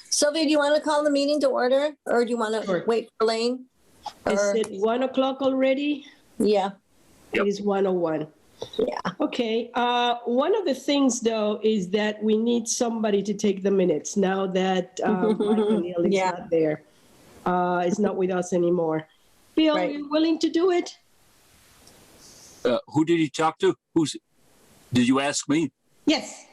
Sylvia, do you want to call the meeting to order, or do you want to wait for Elaine? Is it 1 o'clock already? Yeah. It is 1:01. Yeah. Okay. One of the things, though, is that we need somebody to take the minutes now that Michael Neal is not there. Is not with us anymore. Bill, are you willing to do it? Who did he talk to? Did you ask me? Yes.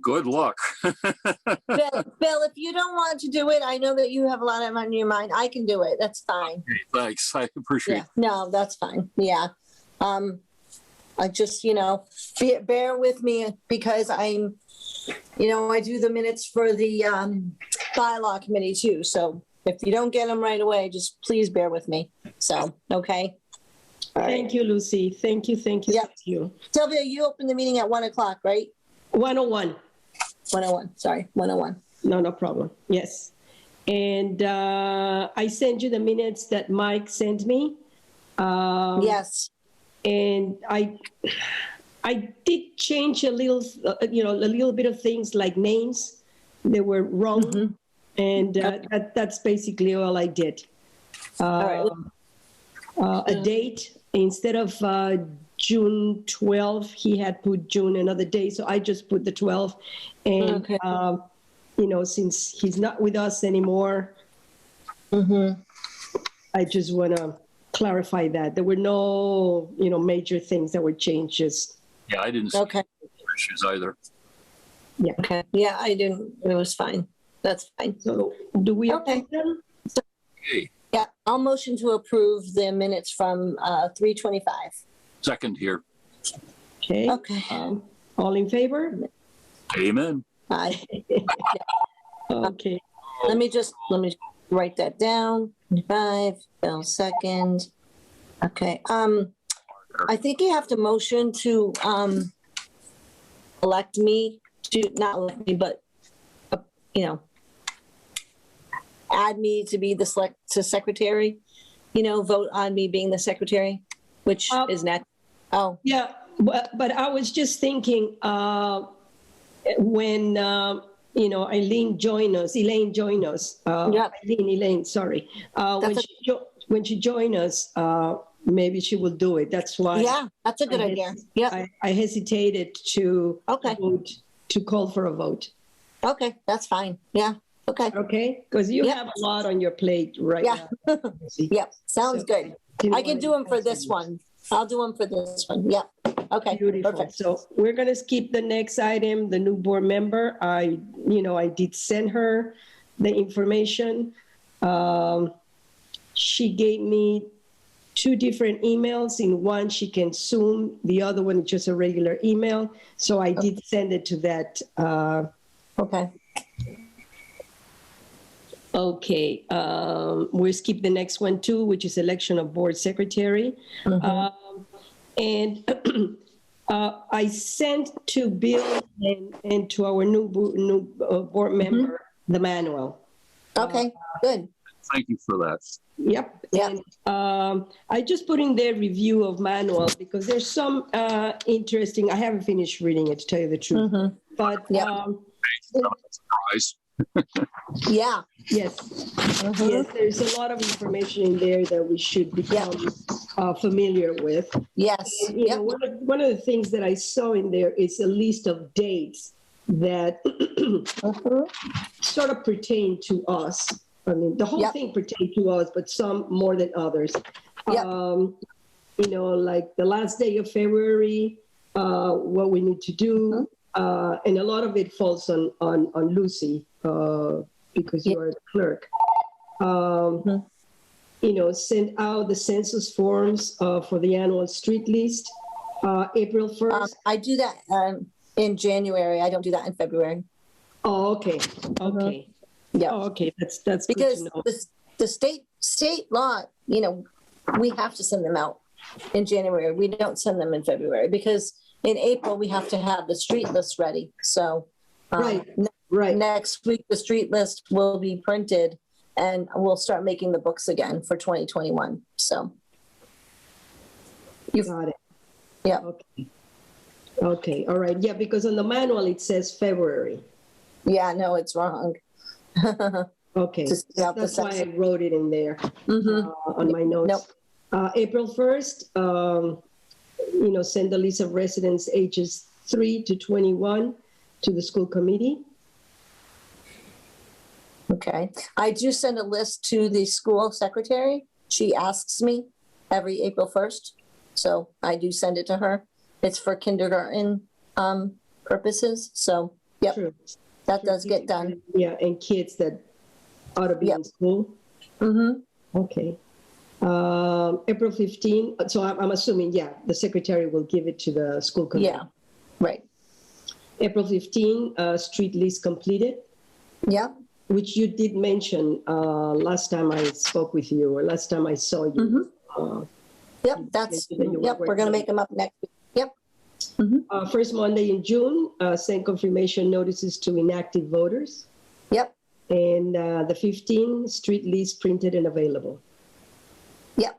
Good luck. Bill, if you don't want to do it, I know that you have a lot on your mind. I can do it. That's fine. Okay, thanks. I appreciate it. No, that's fine. Yeah. I just, bear with me because I'm, I do the minutes for the bylaw committee too. So if you don't get them right away, just please bear with me. So, okay. Thank you, Lucy. Thank you. Thank you. Sylvia, you opened the meeting at 1 o'clock, right? 1:01. 1:01. Sorry, 1:01. No problem. Yes. And I sent you the minutes that Mike sent me. Yes. And I did change a little, a little bit of things like names. They were wrong. And that's basically all I did. All right. A date, instead of June 12th, he had put June another day. So I just put the 12th. And, since he's not with us anymore, I just want to clarify that. There were no, major things that were changes. Yeah, I didn't see issues either. Yeah. Okay. Yeah, I didn't. It was fine. That's fine. So do we approve them? Okay. Yeah, I'll motion to approve the minutes from 3:25. Second here. Okay. Okay. All in favor? Amen. Aye. Okay. Let me write that down. 25. Bill second. Okay. I think you have to motion to elect me to not elect me, but add me to be the secretary. Vote on me being the secretary, which is next. Oh. Yeah, but I was just thinking when Elaine joined us. Elaine, sorry. When she joined us, maybe she will do it. That's why. Yeah, that's a good idea. Yeah. I hesitated to vote, to call for a vote. Okay, that's fine. Yeah. Okay. Okay, because you have a lot on your plate right now. Yep, sounds good. I can do them for this one. I'll do them for this one. Yep. Okay. Beautiful. Perfect. So we're going to skip the next item, the new board member. I did send her the information. She gave me 2 different emails. In one, she can Zoom. The other one is just a regular email. So I did send it to that. Okay. Okay. We'll skip the next one too, which is election of board secretary. And I sent to Bill and to our new board member the manual. Okay, good. Thank you for that. Yep. And I just put in their review of manual because there's some interesting. I haven't finished reading it, to tell you the truth. But surprise. Yeah. Yes. Yes, there's a lot of information in there that we should become familiar with. Yes. And, one of the things that I saw in there is a list of dates that sort of pertain to us. I mean, the whole thing pertains to us, but some more than others. Like the last day of February, what we need to do, and a lot of it falls on Lucy. Because you are the clerk, send out the census forms for the annual street list, April 1st. I do that in January. I don't do that in February. Oh, okay. Okay. Yeah. Oh, okay. That's because good to know. The state law, we have to send them out in January. We don't send them in February because in April we have to have the street list ready. So Right. Next week, the street list will be printed and we'll start making the books again for 2021. So. You got it. Yeah. Okay. Okay, all right. Yeah, because on the manual it says February. Yeah, no, it's wrong. Okay, Just about the that's why I section. wrote it in there on my notes. April 1st, send a list of residents ages 3 to 21 to the school committee. Okay. I do send a list to the school secretary. She asks me every April 1st. So I do send it to her. It's for kindergarten purposes. So, yep, True. that does get done. Yeah, and kids that ought to be in school. Okay. April 15, so I'm assuming, yeah, the secretary will give it to the school committee. Yeah, right. April 15, street list completed. Yeah. Which you did mention last time I spoke with you, or last time I saw you. Yep, we're going to make them up next week. Yep. First Monday in June, send confirmation notices to inactive voters. Yep. And the 15, street list printed and available. Yep.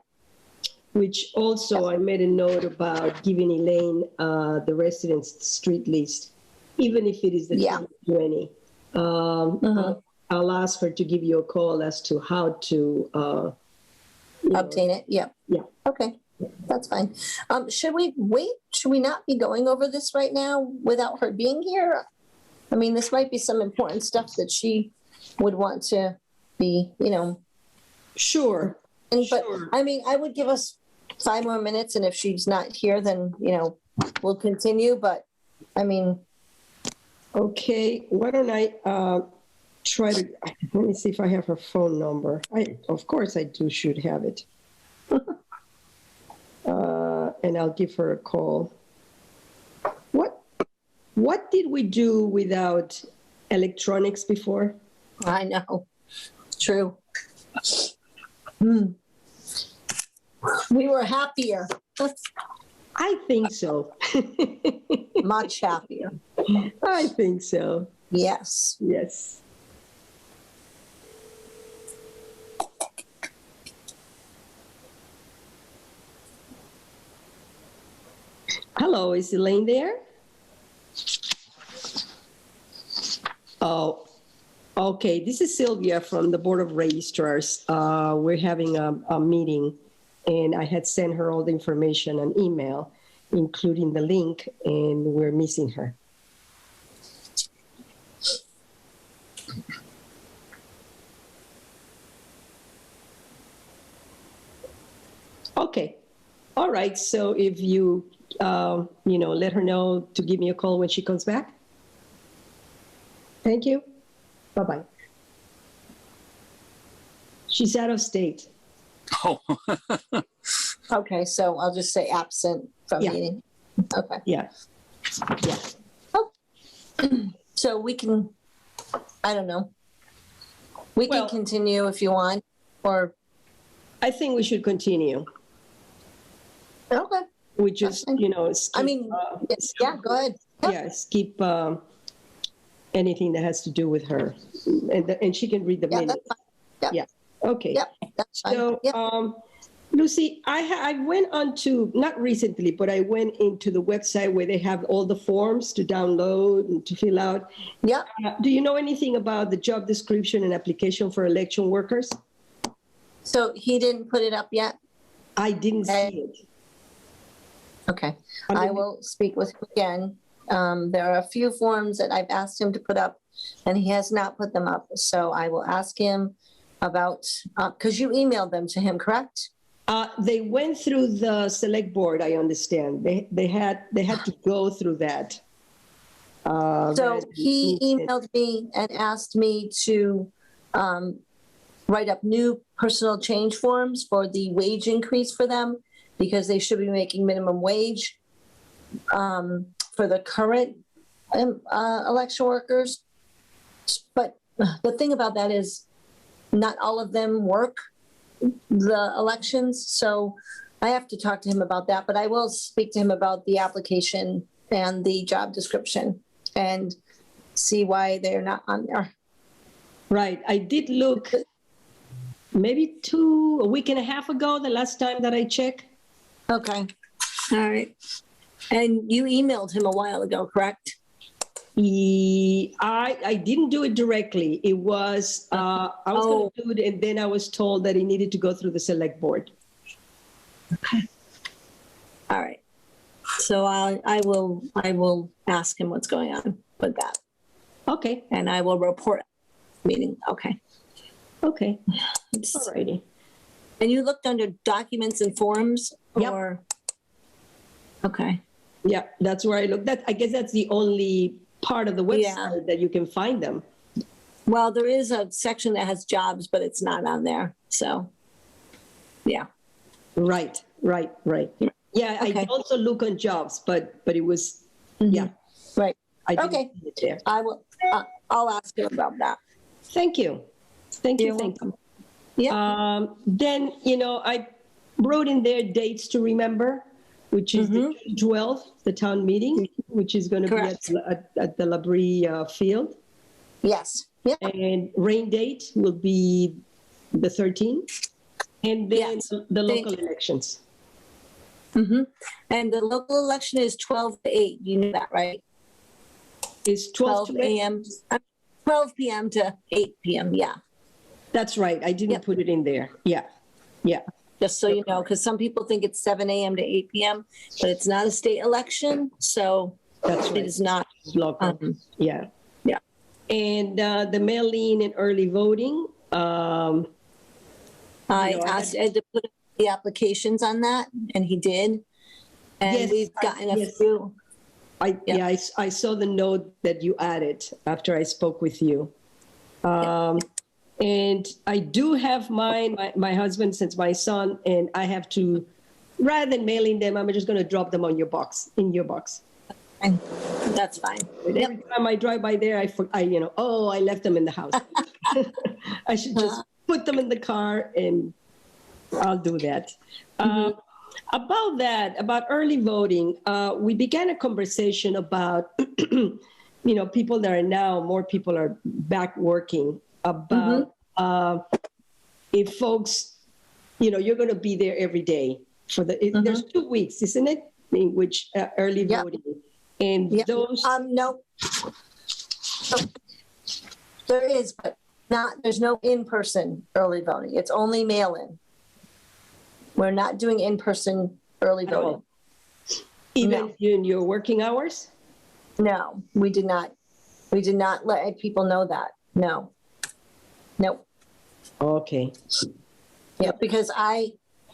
Which also I made a note about giving Elaine the residents' street list, even if it is the 2020. I'll ask her to give you a call as to how to obtain it. Yep. Yeah. Okay. That's fine. Should we wait? Should we not be going over this right now without her being here? I mean, this might be some important stuff that she would want to be, Sure. But I mean, I would give us 5 more minutes, and if she's not here, then, we'll continue. But I mean. Okay. Why don't I try to, let me see if I have her phone number. Of course I should have it. And I'll give her a call. What did we do without electronics before? I know. It's true. We were happier. I think so. Much happier. I think so. Yes. Yes. Hello, is Elaine there? Oh, okay. This is Sylvia from the Board of Registrars. We're having a meeting, and I had sent her all the information on email, including the link, and we're missing her. Okay. All right. So if you, let her know to give me a call when she comes back. Thank you. Bye-bye. She's out of state. Oh. Okay, so I'll just say absent from meeting. Okay. Yeah. Yeah. Oh. So we can, I don't know. We can continue if you want, or. I think we should continue. Okay. We just, skip, I mean, yeah, go ahead. Yeah, skip anything that has to do with her. And she can read the minutes. That's fine. Yeah. Okay. Yep, that's fine. So, Lucy, I went on to, not recently, but I went into the website where they have all the forms to download and to fill out. Yeah. Do you know anything about the job description and application for election workers? So he didn't put it up yet? I didn't see it. Okay. I will speak with him again. There are a few forms that I've asked him to put up, and he has not put them up. So I will ask him about, because you emailed them to him, correct? They went through the select board, I understand. They had to go through that. So he emailed me and asked me to write up new personal change forms for the wage increase for them, because they should be making minimum wage for the current election workers. But the thing about that is not all of them work the elections. So I have to talk to him about that, but I will speak to him about the application and the job description and see why they're not on there. Right. I did look maybe a week and a half ago, the last time that I checked. Okay. All right. And you emailed him a while ago, correct? I didn't do it directly. It was, I was going to do it, and then I was told that it needed to go through the select board. All right. So I will ask him what's going on with that, Okay, and I will report meeting. Okay. okay. All righty. And you looked under documents and forms, Yep. or? Okay. Yeah, that's where I looked. I guess that's the only part of the website that you can find them. Well, there is a section that has jobs, but it's not on there. So, yeah. Right. Yeah, Okay. I also look on jobs, but it was, yeah. Right. I didn't Okay. see it there. I will. I'll ask him about that. Thank you. Thank you. You're Thank you. Yeah. Then, I wrote in there dates to remember, which is the 12th, the town meeting, which is going to Correct. be at the Labrie field. Yes. Yeah. And rain date will be the 13th. And then Yes. the local elections. And the local election is 12 to 8. You knew that, right? It's 12 to 8. a.m. 12 p.m. to 8 p.m. Yeah. That's right. I didn't put it in there. Yeah. Just so you know, because some people think it's 7 a.m. to 8 p.m., but it's not a state election, so That's right. it is not. It's local. Yeah. Yeah. And the mail-in and early voting. I asked Ed to put the applications on that, and he did. And Yes, we've gotten a yes. few. I saw the note that you added after I spoke with you. And I do have mine, my husband sends my son, and I have to, rather than mailing them, I'm just going to drop them in your box. And that's fine. And every time I drive by there, I left them in the house. I should just put them in the car, and I'll do that. About early voting, we began a conversation about, people that are now, more people are back working, about if folks, you're going to be there every day for there's 2 weeks, isn't it? In which early voting. And those. No. There is, but there's no in-person early voting. It's only mail-in. We're not doing in-person early voting. Even in your working hours? No, we did not. We did not let people know that. No. Okay. Yeah, because I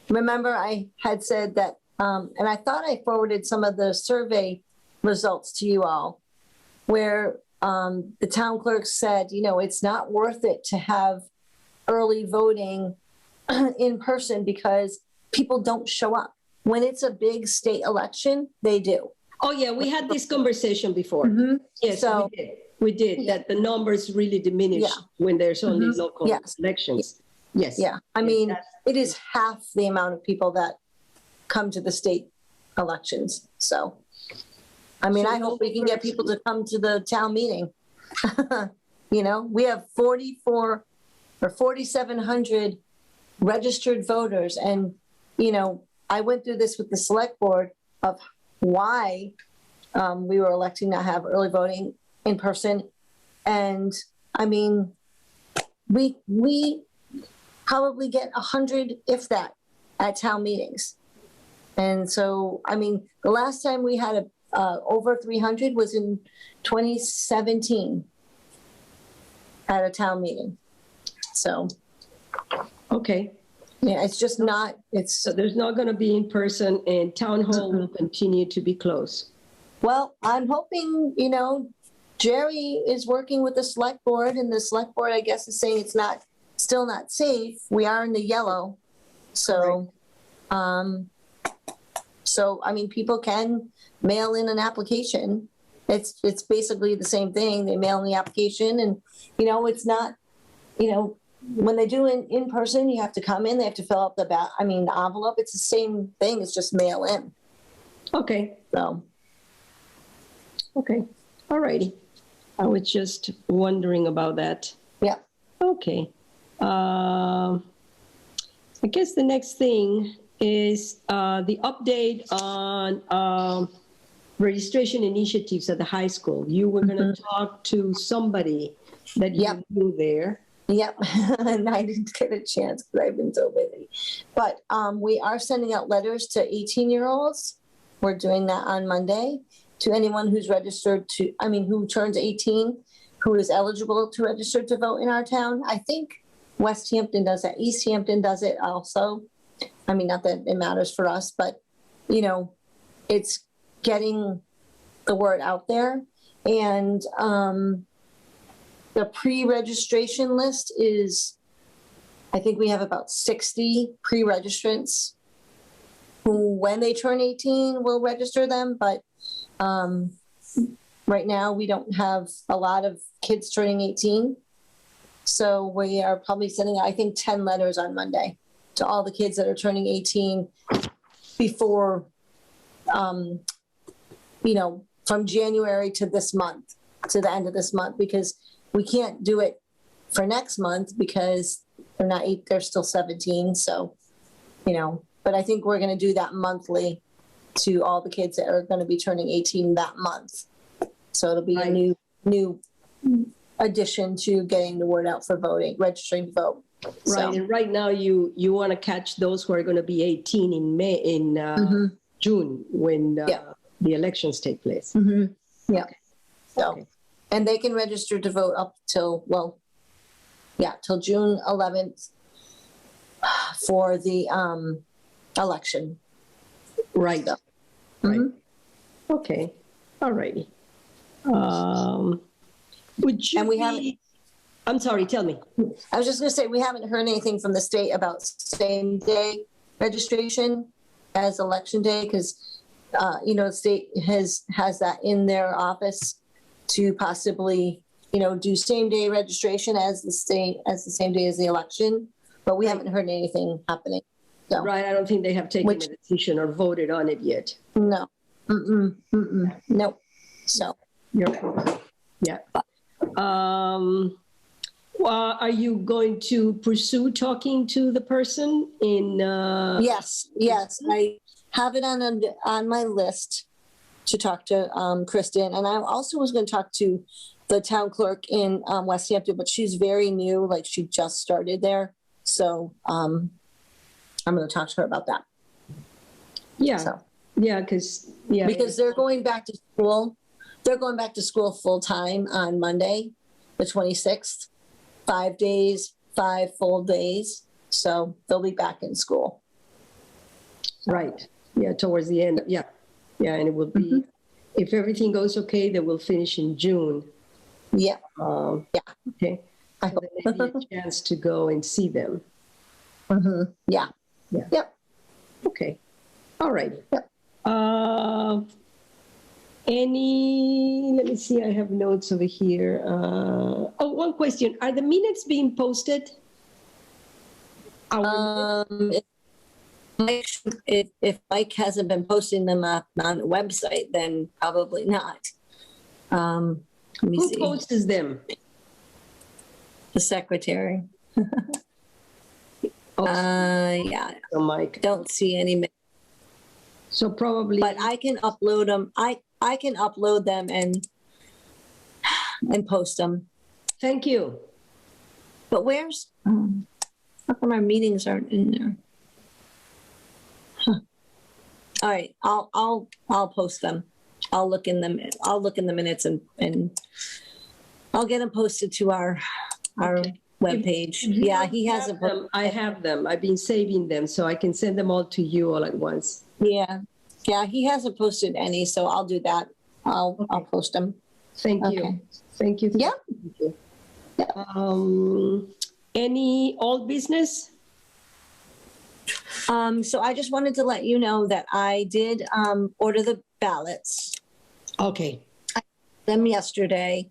remember I had said that, and I thought I forwarded some of the survey results to you all, where the town clerk said, it's not worth it to have early voting in person because people don't show up. When it's a big state election, they do. Oh, yeah, we had this conversation before. Yes, So- we did, that the numbers really diminish when there's only local elections. Yes. Yeah, I mean, it is half the amount of people that come to the state elections. So, I mean, I hope we can get people to come to the town meeting. We have 4,700 registered voters. And, I went through this with the select board of why we were electing to have early voting in person. And I mean, we probably get 100, if that, at town meetings. And so, I mean, the last time we had over 300 was in 2017 at a town meeting. So. Okay. Yeah, it's just not, So there's not going to be in person, and town hall will continue to be closed. Well, I'm hoping, Jerry is working with the select board, and the select board, I guess, is saying it's still not safe. We are in the yellow. So, I mean, people can mail in an application. It's basically the same thing. They mail in the application, and, it's not, when they do in person, you have to come in, they have to fill out the envelope. It's the same thing. It's just mail in. Okay. So. Okay. All righty. I was just wondering about that. Yeah. Okay. I guess the next thing is the update on registration initiatives at the high school. You were going to talk to somebody that you Yep. knew there. Yep, and I didn't get a chance because I've been so busy. But we are sending out letters to 18-year-olds. We're doing that on Monday to anyone who's registered who turns 18, who is eligible to register to vote in our town. I think Westhampton does that. Easthampton does it also. I mean, not that it matters for us, but, it's getting the word out there. And the pre-registration list is, I think we have about 60 pre-registrants who, when they turn 18, will register them. But right now, we don't have a lot of kids turning 18. So we are probably sending, I think, 10 letters on Monday to all the kids that are turning 18 before, from January to this month, to the end of this month, because we can't do it for next month because they're still 17. So, but I think we're going to do that monthly to all the kids that are going to be turning 18 that month. So it'll be a new addition to getting the word out for voting, registering to vote. Right. So. And right now you want to catch those who are going to be 18 in June when the elections take place. Mm-hmm. Yeah. Okay. So, Okay. And they can register to vote up till June 11th for the election. Right. So, Right. mhm. Okay. All righty. Would you And we haven't- I'm sorry, tell me. I was just going to say, we haven't heard anything from the state about same day registration as election day, because, the state has that in their office to possibly, do same day registration as the same day as the election. But we haven't heard anything happening. So, Right. I don't think they have taken a decision or voted on it yet. no. Nope. So, You're correct. Yeah. Are you going to pursue talking to the person in? yes. I have it on my list to talk to Kristen. And I also was going to talk to the town clerk in Westhampton, but she's very new, like she just started there. So I'm going to talk to her about that. Yeah. So. Yeah, because they're going back to school. They're going back to school full time on Monday, the 26th, 5 days, 5 full days. So they'll be back in school. Right. Yeah, towards the end. Yeah. Yeah, and it will be, if everything goes okay, they will finish in June. Yeah. Okay. I So there may be a chance to go and see them. Yeah. Yeah. Yep. Okay. All right. Yep. Let me see, I have notes over here. One question. Are the minutes being posted? If Mike hasn't been posting them up on the website, then probably not. Let me Who see. posts them? The secretary. Yeah. So Mike. Don't see any, So probably. but I can upload them. I can upload them and post them. Thank you. But where's? How come our meetings aren't in there? Huh. All right, I'll post them. I'll look in them. I'll look in the minutes and I'll get them posted to our webpage. Yeah, he hasn't. I have them. I've been saving them so I can send them all to you all at once. Yeah, he hasn't posted any, so I'll do that. I'll post them. Thank you. Okay. Thank you. Yeah. Thank you. Any old business? So I just wanted to let you know that I did order the ballots. Okay. Them yesterday.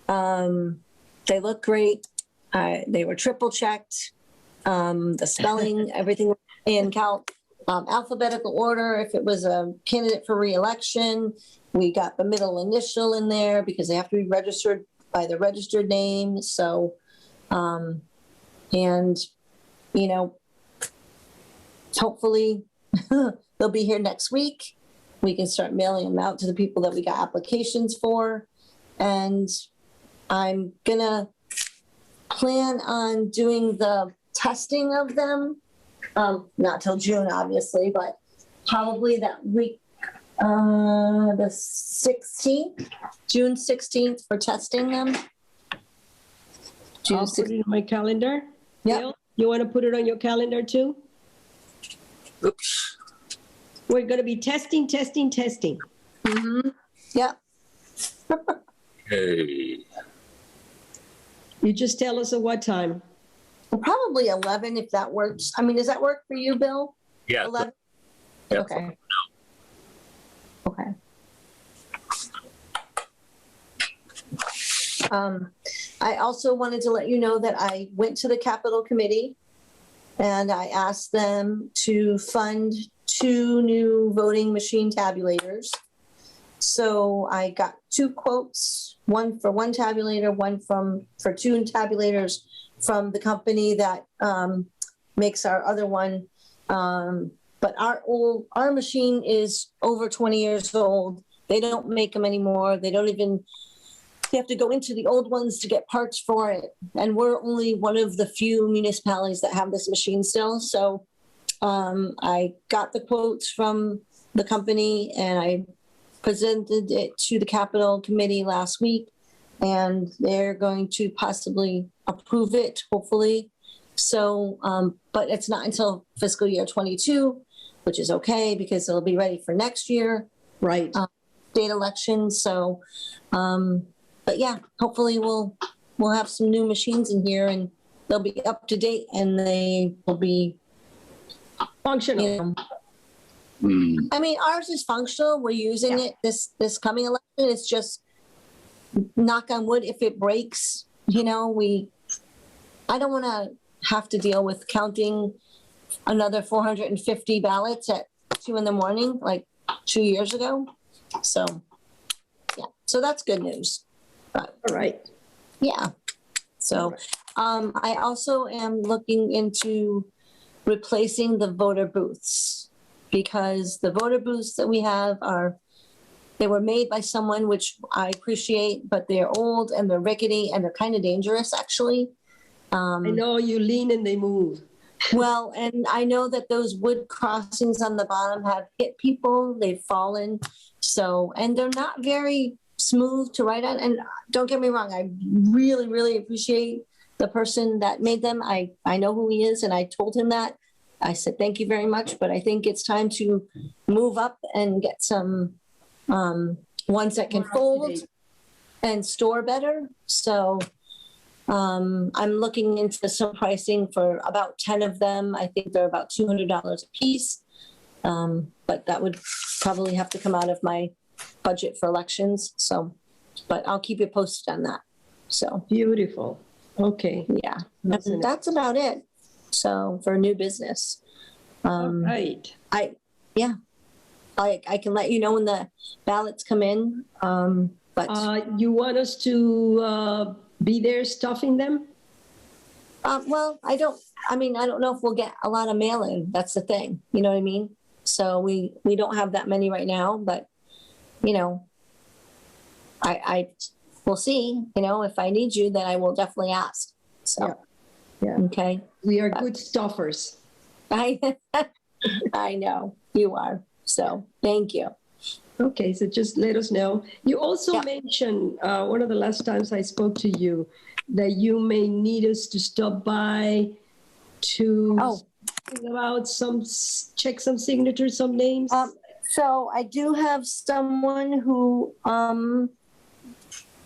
They look great. They were triple checked. The spelling, everything in alphabetical order. If it was a candidate for re-election, we got the middle initial in there because they have to be registered by the registered name. So, hopefully they'll be here next week. we can start mailing them out to the people that we got applications for. And I'm gonna plan on doing the testing of them, not till June, obviously, but probably that week, the 16th, June 16th for testing them. June I'll put it in my calendar. Yep. Bill, you want to put it on your calendar too? Oops. We're going to be testing. Mm-hmm. Yep. Okay. You just tell us at what time. Probably 11 if that works. I mean, does that work for you, Bill? Yeah. 11? Yeah. Okay. Okay. I also wanted to let you know that I went to the Capital Committee and I asked them to fund 2 new voting machine tabulators. So I got 2 quotes, one for 1 tabulator, one for 2 tabulators from the company that makes our other one. But our machine is over 20 years old. They don't make them anymore. You have to go into the old ones to get parts for it. And we're only one of the few municipalities that have this machine still. So I got the quotes from the company and I presented it to the Capital Committee last week, and they're going to possibly approve it, hopefully. So, but it's not until fiscal year 22, which is okay because it'll be ready for next year. Right. State elections. So, but yeah, hopefully we'll have some new machines in here and they'll be up to date and they will be Functional. you know, Mm. I mean, ours is functional. We're using it this coming election. It's just knock on wood. If it breaks, I don't want to have to deal with counting another 450 ballots at 2 a.m, like 2 years ago. So, yeah. So that's good news. But, All right. yeah. So, I also am looking into replacing the voter booths, because the voter booths that we have they were made by someone, which I appreciate, but they're old and they're rickety and they're kind of dangerous, actually. I know you lean and they move. Well, and I know that those wood crossings on the bottom have hit people, they've fallen. So, and they're not very smooth to write on. And don't get me wrong, I really, really appreciate the person that made them. I know who he is, and I told him that. I said, thank you very much, but I think it's time to move up and get some ones that can fold and store better. So I'm looking into some pricing for about 10 of them. I think they're about $200 a piece, but that would probably have to come out of my budget for elections. So, but I'll keep you posted on that. So Beautiful. Okay. yeah, that's about it. So for new business, All right. I can let you know when the ballots come in. But You want us to be there stuffing them? well, I don't know if we'll get a lot of mail in. That's the thing. You know what I mean? So we don't have that many right now, but we'll see. If I need you, then I will definitely ask. So, Yeah. okay. We are good stuffers. I know you are. So thank you. Okay, so just let us know. You also Yeah. mentioned one of the last times I spoke to you that you may need us to stop by to think about check some signatures, some names. So I do have someone who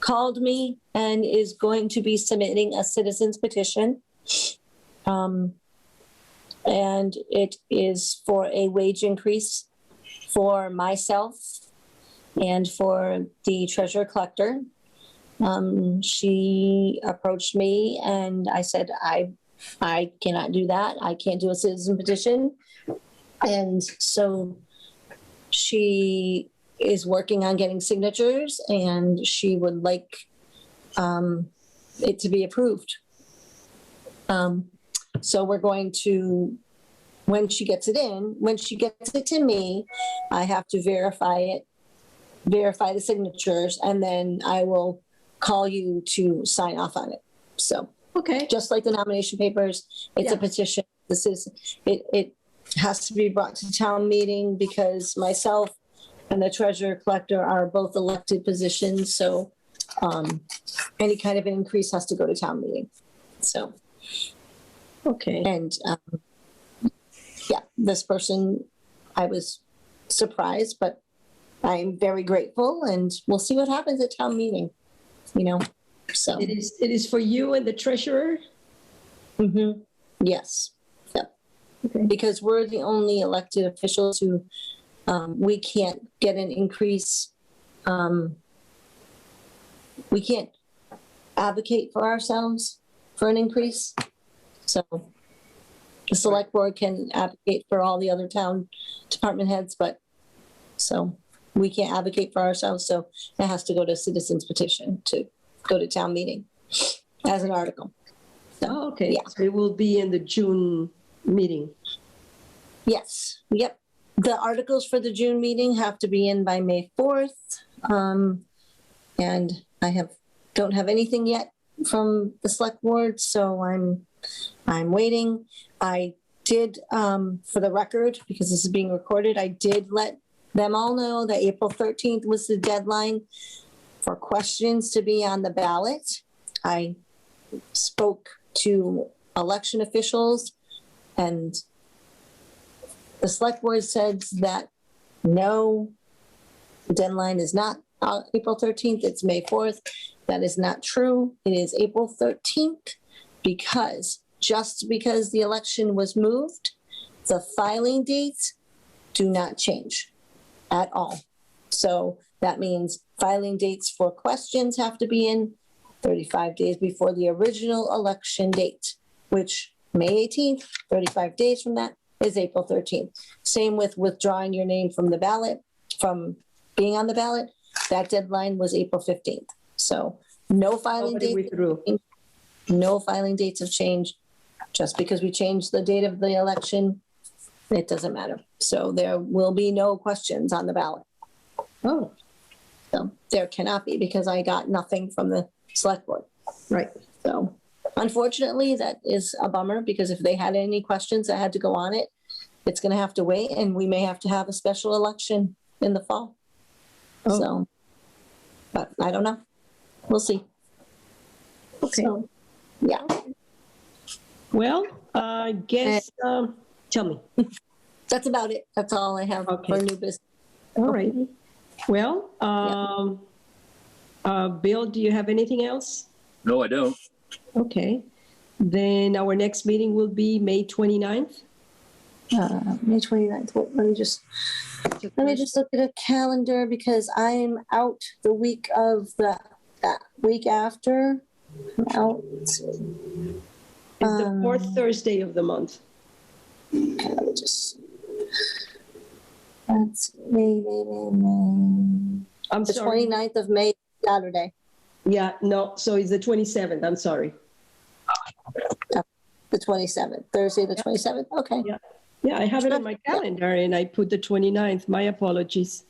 called me and is going to be submitting a citizen's petition. And it is for a wage increase for myself and for the treasurer collector. She approached me and I said, I cannot do that. I can't do a citizen petition. And so she is working on getting signatures and she would like it to be approved. So we're going to when she gets it in, when she gets it to me, I have to verify the signatures, and then I will call you to sign off on it. So Okay. just like the nomination papers, it's a Yeah. petition. It has to be brought to town meeting because myself and the treasurer collector are both elected positions. So any kind of increase has to go to town meeting. So, Okay. and yeah, this person, I was surprised, but I'm very grateful, and we'll see what happens at town meeting, so. It is for you and the treasurer? Mhm. Yes, yep. Okay. Because we're the only elected officials who, we can't get an increase. We can't advocate for ourselves for an increase. So the select board can advocate for all the other town department heads, but so we can't advocate for ourselves. So it has to go to citizens petition to go to town meeting as an article. So, Oh, okay. Yeah. So it will be in the June meeting. Yes, yep. The articles for the June meeting have to be in by May 4th. And I don't have anything yet from the select board, so I'm waiting. I did, for the record, because this is being recorded, I did let them all know that April 13th was the deadline for questions to be on the ballot. I spoke to election officials, and the select board said that no, the deadline is not April 13th, it's May 4th. That is not true. It is April 13th just because the election was moved, the filing dates do not change at all. So that means filing dates for questions have to be in 35 days before the original election date, which May 18th, 35 days from that is April 13th. Same with withdrawing your name from the ballot, from being on the ballot. That deadline was April 15th. So no filing Nobody dates. withdrew. No filing dates have changed. Just because we changed the date of the election, it doesn't matter. So there will be no questions on the ballot. Oh, So there cannot be, because I got nothing from the select board. right. So unfortunately, that is a bummer, because if they had any questions that had to go on it, it's going to have to wait, and we may have to have a special election in the fall. Oh. So, but I don't know. We'll see. Okay. So, yeah. Well, I guess, tell me. That's about it. That's all I have Okay. for new business. All right. Well, Bill, do you have anything else? No, I don't. Okay. Then our next meeting will be May 29th. May 29th. Wait, let me just look at a calendar, because I'm out the week of that week after. I'm out. It's the fourth Thursday of the month. Okay, let me just. That's May. I'm The sorry. 29th of May, Saturday. Yeah, no, so it's the 27th. I'm sorry. The 27th, Thursday, the 27th. Okay. Yeah. Yeah, I have it on my calendar and I put the 29th. My apologies.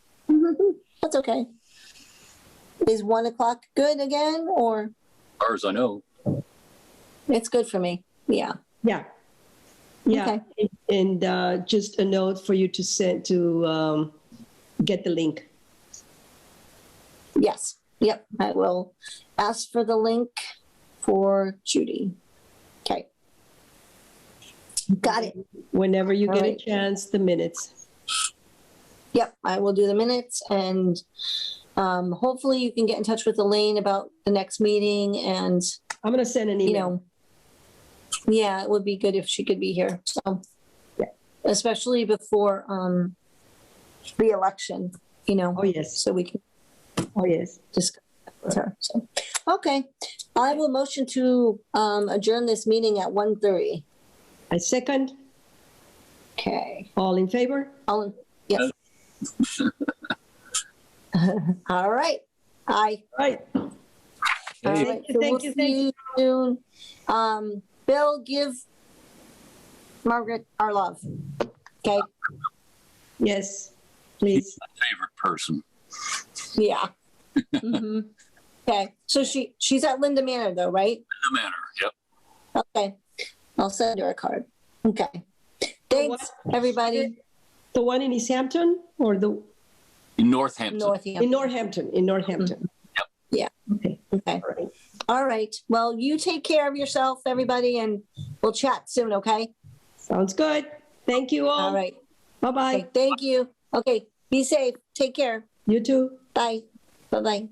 That's okay. Is 1:00 good again, or? As far as I know. It's good for me. Yeah. Yeah. Yeah. Okay. And just a note for you to send to get the link. Yes. Yep. I will ask for the link for Judy. Okay. Got it. Whenever you All get a right. chance, the minutes. Yep. I will do the minutes, and hopefully you can get in touch with Elaine about the next meeting, and I'm going to send an email. Yeah, it would be good if she could be here. So, Yeah. especially before the election, Oh, yes. so we can Oh, yes. discuss with her. So, okay, I will motion to adjourn this meeting at 1:30. I second. Okay. All in favor? Yes. All right. Aye. Right. All Hey. right, you, so thank we'll you, see thank you soon. Bill, give Margaret, our love. Okay, Yes, please. My favorite person. yeah. Mhm. Okay, so she's at Linda Manor though, right? The manor. Yep. Okay, I'll send her a card. Okay. Thanks, everybody. The one in Easthampton or the In Northampton. in Northampton? In Northampton. Yeah. Okay. Okay. All right. All right. Well, you take care of yourself, everybody, and we'll chat soon, okay? Sounds good. Thank you all. All right. Bye-bye. Okay, thank you. Okay, be safe. Take care. You too. Bye. Bye-bye.